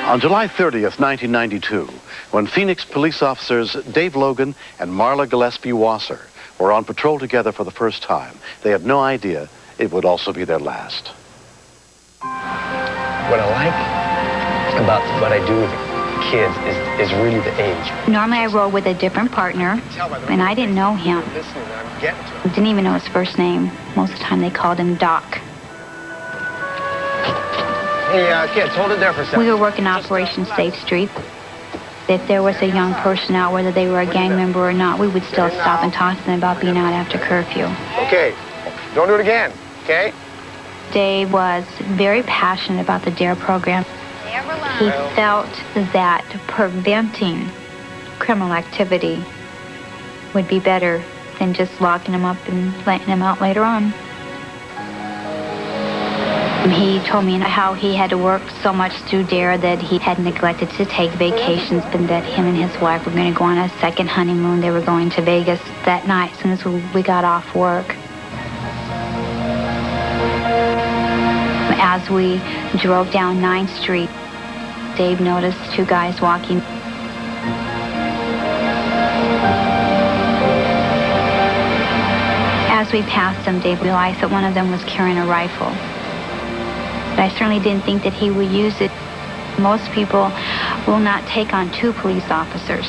On July 30th, 1992, when Phoenix police officers Dave Logan and Marla Gillespie Wasser were on patrol together for the first time, they had no idea it would also be their last. What I like about what I do with kids is really the age. Normally I roll with a different partner, and I didn't know him. Didn't even know his first name. Most of the time they called him Doc. Hey, kids, hold it there for a second. We were working Operation Safe Street. If there was a young person out, whether they were a gang member or not, we would still stop and talk to them about being out after curfew. Okay, don't do it again, okay? Dave was very passionate about the DARE program. He felt that preventing criminal activity would be better than just locking him up and letting him out later on. He told me how he had to work so much through DARE that he had neglected to take vacations, but that him and his wife were going to go on a second honeymoon. They were going to Vegas that night as soon as we got off work. As we drove down 9th Street, Dave noticed two guys walking. As we passed them, Dave realized that one of them was carrying a rifle. But I certainly didn't think that he would use it. Most people will not take on two police officers.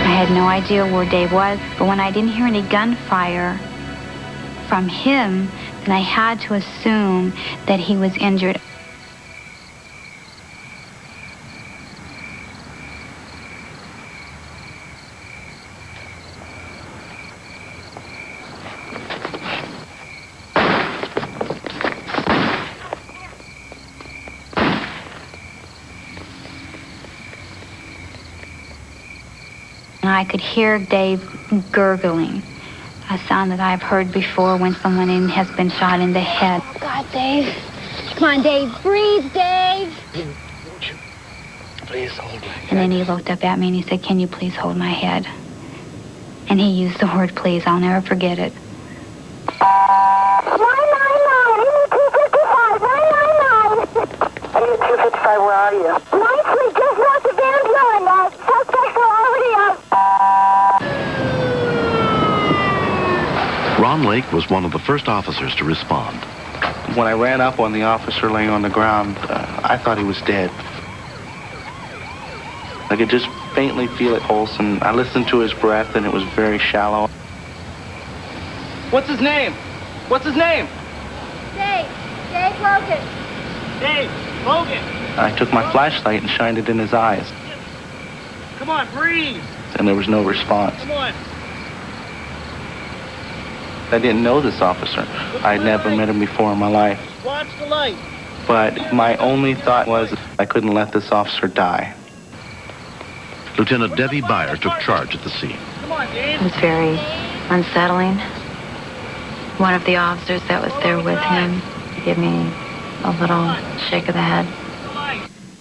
I had no idea where Dave was, but when I didn't hear any gunfire from him, then I had to assume that he was injured. And I could hear Dave gurgling, a sound that I've heard before when someone has been shot in the head. Oh, God, Dave. Come on, Dave. Breathe, Dave. Won't you please hold my head? And then he looked up at me and he said, "Can you please hold my head?" And he used the word please. I'll never forget it. 999. I need 255. 999. I need 255. Where are you? 9th Street, just north of Van Buren. Suspects are already out. Ron Lake was one of the first officers to respond. When I ran up on the officer laying on the ground, I thought he was dead. I could just faintly feel it pulse, and I listened to his breath, and it was very shallow. What's his name? What's his name? Dave. Dave Logan. Dave Logan. I took my flashlight and shined it in his eyes. Come on, breathe. And there was no response. Come on. I didn't know this officer. I'd never met him before in my life. Watch the light. But my only thought was I couldn't let this officer die. Lieutenant Debbie Byer took charge at the scene. It was very unsettling. One of the officers that was there with him gave me a little shake of the head.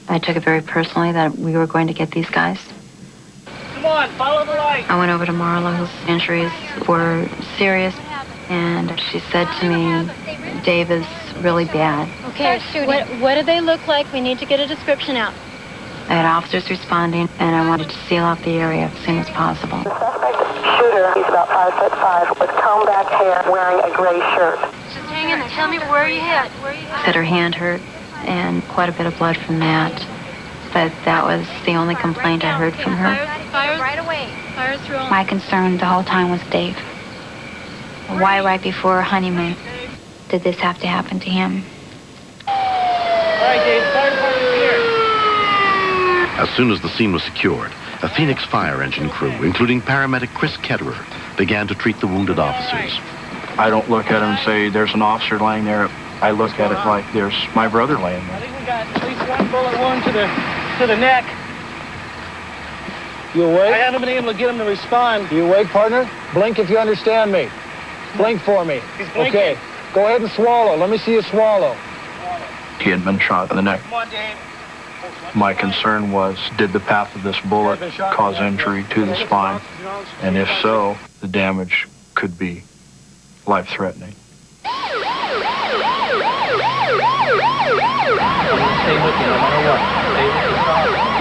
I took it very personally that we were going to get these guys. Come on, follow the light. I went over to Marla, whose injuries were serious, and she said to me, "Dave is really bad." Okay, what do they look like? We need to get a description out. I had officers responding, and I wanted to seal off the area as soon as possible. The suspect shooter, he's about 5'5", with combed back hair, wearing a gray shirt. Just hang in there. Tell me where you hit. Said her hand hurt, and quite a bit of blood from that. But that was the only complaint I heard from her. Fires right away. Fires through. My concern the whole time was Dave. Why right before our honeymoon did this have to happen to him? All right, Dave, fire department's here. As soon as the scene was secured, a Phoenix fire engine crew, including paramedic Chris Ketterer, began to treat the wounded officers. I don't look at him and say, there's an officer laying there. I look at it like there's my brother laying there. I think we got at least one bullet wound to the neck. You awake? I haven't been able to get him to respond. You awake, partner? Blink if you understand me. Blink for me. He's blinking. Okay. Go ahead and swallow. Let me see you swallow. He had been shot in the neck. Come on, Dave. My concern was, did the path of this bullet cause injury to the spine? And if so, the damage could be life-threatening.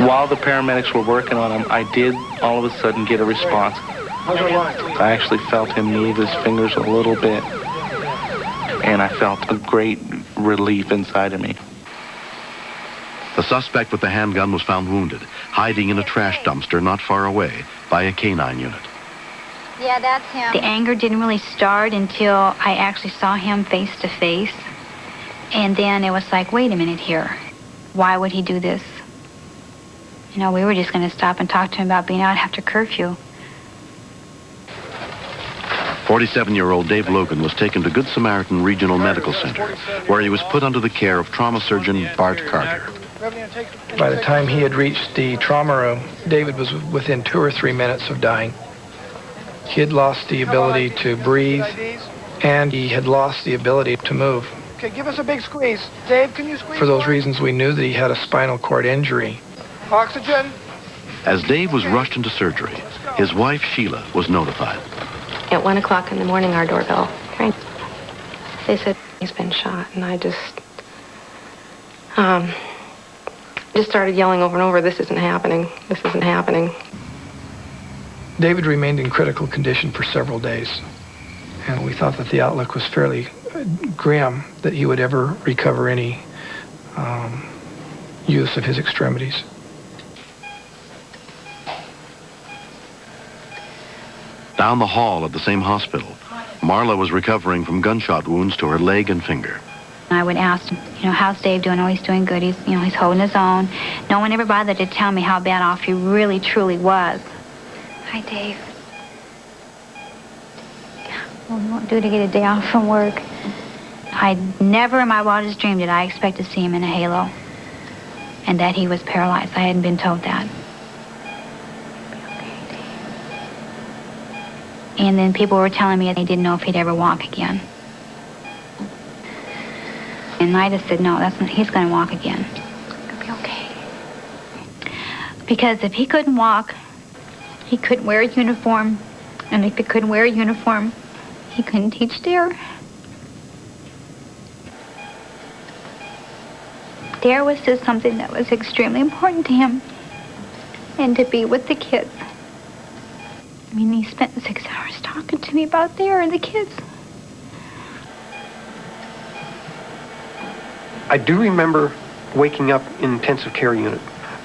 While the paramedics were working on him, I did all of a sudden get a response. I actually felt him move his fingers a little bit, and I felt a great relief inside of me. The suspect with the handgun was found wounded, hiding in a trash dumpster not far away by a canine unit. Yeah, that's him. The anger didn't really start until I actually saw him face to face. And then it was like, wait a minute here. Why would he do this? You know, we were just going to stop and talk to him about being out after curfew. 47-year-old Dave Logan was taken to Good Samaritan Regional Medical Center, where he was put under the care of trauma surgeon Bart Carter. By the time he had reached the trauma room, David was within 2 or 3 minutes of dying. He had lost the ability to breathe, and he had lost the ability to move. Okay, give us a big squeeze. Dave, can you squeeze? For those reasons, we knew that he had a spinal cord injury. Oxygen. As Dave was rushed into surgery, his wife Sheila was notified. At 1 o'clock in the morning, our doorbell rang. They said he's been shot, and I just started yelling over and over, this isn't happening, this isn't happening. David remained in critical condition for several days, and we thought that the outlook was fairly grim that he would ever recover any use of his extremities. Down the hall at the same hospital, Marla was recovering from gunshot wounds to her leg and finger. I would ask him, you know, how's Dave doing? Oh, he's doing good. He's holding his own. No one ever bothered to tell me how bad off he really, truly was. Hi, Dave. What we won't do to get a day off from work. I'd never in my wildest dream did I expect to see him in a halo. And that he was paralyzed. I hadn't been told that. Okay, Dave. And then people were telling me they didn't know if he'd ever walk again. And I just said, no, he's going to walk again. It'll be okay. Because if he couldn't walk, he couldn't wear a uniform. And if he couldn't wear a uniform, he couldn't teach DARE. DARE was just something that was extremely important to him. And to be with the kids. I mean, he spent 6 hours talking to me about DARE and the kids. I do remember waking up in intensive care unit,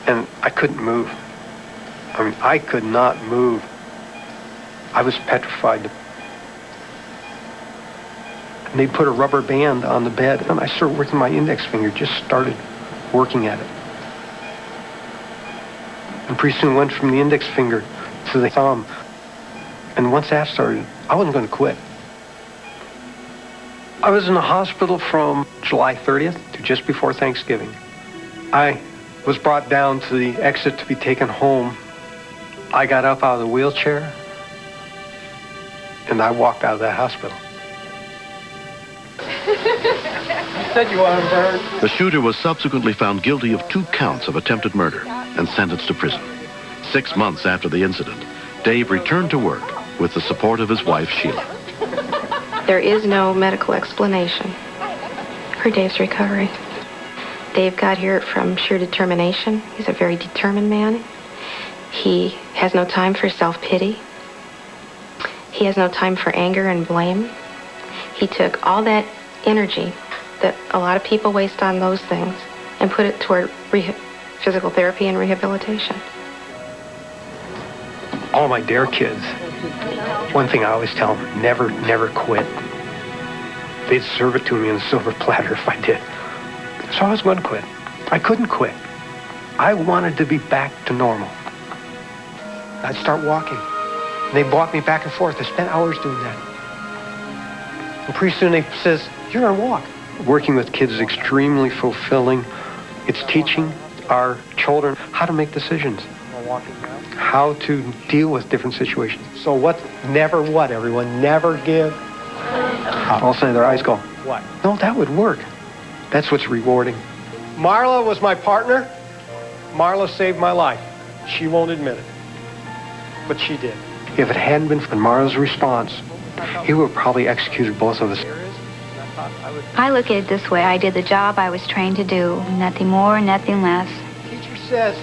and I couldn't move. I mean, I could not move. I was petrified. And they put a rubber band on the bed, and I started working my index finger, just started working at it. And pretty soon went from the index finger to the thumb. And once that started, I wasn't going to quit. I was in the hospital from July 30th to just before Thanksgiving. I was brought down to the exit to be taken home. I got up out of the wheelchair, and I walked out of that hospital. You said you wanted to burn. The shooter was subsequently found guilty of 2 counts of attempted murder and sentenced to prison. 6 months after the incident, Dave returned to work with the support of his wife, Sheila. There is no medical explanation for Dave's recovery. Dave got here from sheer determination. He's a very determined man. He has no time for self-pity. He has no time for anger and blame. He took all that energy that a lot of people waste on those things and put it toward physical therapy and rehabilitation. All my DARE kids, one thing I always tell them, never quit. They'd serve it to me on a silver platter if I did. So I was going to quit. I couldn't quit. I wanted to be back to normal. I'd start walking. And they'd walk me back and forth. I spent hours doing that. And pretty soon they says, you're on a walk. Working with kids is extremely fulfilling. It's teaching our children how to make decisions. How to deal with different situations. So never what, everyone? Never give. All of a sudden their eyes go, What? No, that would work. That's what's rewarding. Marla was my partner. Marla saved my life. She won't admit it. But she did. If it hadn't been for Marla's response, he would have probably executed both of us. I look at it this way. I did the job I was trained to do. Nothing more, nothing less. Teacher says,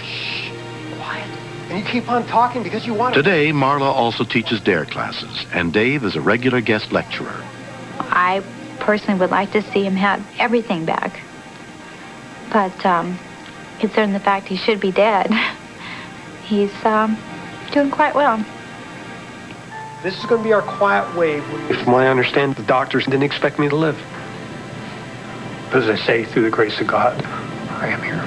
shh, quiet. And you keep on talking because you want to. Today, Marla also teaches DARE classes, and Dave is a regular guest lecturer. I personally would like to see him have everything back. But considering the fact he should be dead, he's doing quite well. This is going to be our quiet wave. From what I understand, the doctors didn't expect me to live. But as I say, through the grace of God, I am here.